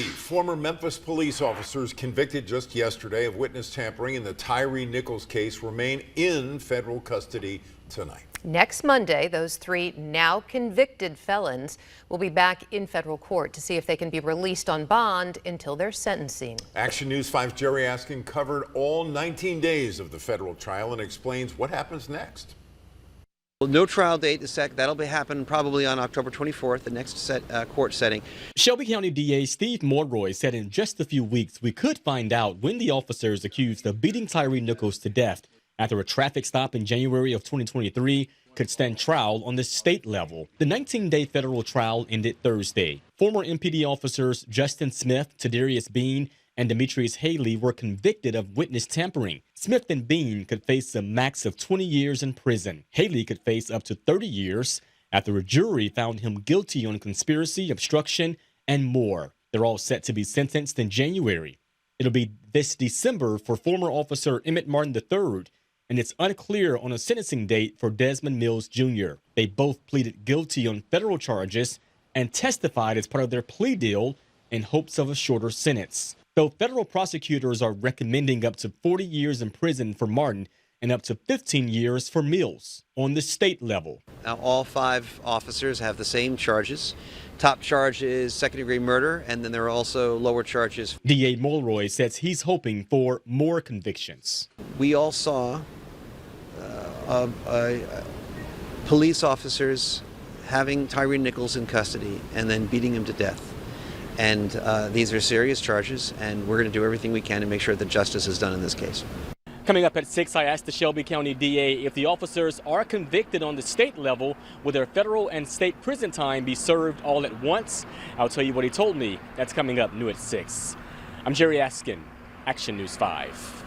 Former Memphis police officers convicted just yesterday of witness tampering in the Tyre Nichols case remain in federal custody tonight. Next Monday, those three now convicted felons will be back in federal court to see if they can be released on bond until their sentencing. Action News 5's Jerry Askin covered all 19 days of the federal trial and explains what happens next. No trial date is set. That'll be happen probably on October 24th, the next court setting. Shelby County DA Steve Mulroy said in just a few weeks we could find out when the officers accused of beating Tyre Nichols to death after a traffic stop in January of 2023 could stand trial on the state level. The 19-day federal trial ended Thursday. Former MPD officers Justin Smith, Tadarius Bean, and Demetrius Haley were convicted of witness tampering. Smith and Bean could face a max of 20 years in prison. Haley could face up to 30 years after a jury found him guilty on conspiracy, obstruction, and more. They're all set to be sentenced in January. It'll be this December for former officer Emmett Martin III, and it's unclear on a sentencing date for Desmond Mills Jr. They both pleaded guilty on federal charges and testified as part of their plea deal in hopes of a shorter sentence. Though federal prosecutors are recommending up to 40 years in prison for Martin and up to 15 years for Mills on the state level. Now, all 5 officers have the same charges. Top charge is second-degree murder, and then there are also lower charges. DA Mulroy says he's hoping for more convictions. We all saw police officers having Tyre Nichols in custody and then beating him to death. And these are serious charges, and we're going to do everything we can to make sure that justice is done in this case. Coming up at 6, I asked the Shelby County DA if the officers are convicted on the state level, will their federal and state prison time be served all at once? I'll tell you what he told me. That's coming up new at 6. I'm Jerry Askin, Action News 5.